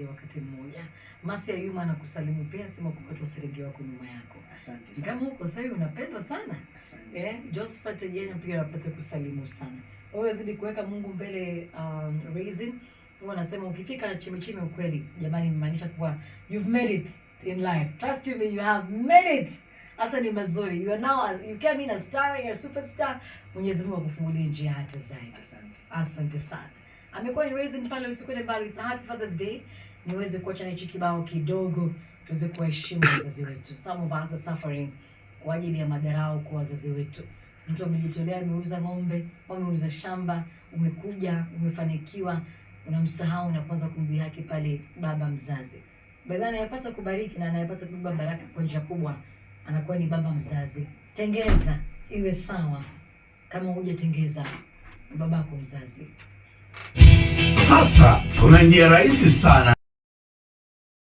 wakati mmoja. Masi Ayuma anakusalimu pia, sema kupata useregi wako nyuma yako. Asante sana. Kama uko sasa unapendwa sana. Asante. Josephat Yenya pia anapata kusalimu sana. Wewe zidi kuweka Mungu mbele. Raising wanasema ukifika chimichimi ukweli, jamani, mmaanisha kuwa you've made it in life. Trust me, you have made it. Asa ni mazuri. You are now, you came in a star, you're a superstar. Mwenyezi Mungu akufungulie njia hata zaidi. Asante. Asante sana. Amekuwa ni Raising pale, usikwende mbali. It's a happy Father's Day. Niweze kuacha na hichi kibao kidogo tuweze kuheshimu wazazi wetu. Some of us are suffering kwa ajili ya madharau kwa wazazi wetu. Mtu amejitolea, ameuza ng'ombe, ameuza shamba, umekuja, umefanikiwa, unamsahau na kwanza kumdhihaki pale baba mzazi. Badala anayepata kubariki na anayepata kubeba baraka kwa njia kubwa, anakuwa ni baba mzazi. Tengeza iwe sawa. Kama hujatengeza babako mzazi. Sasa kuna njia rahisi sana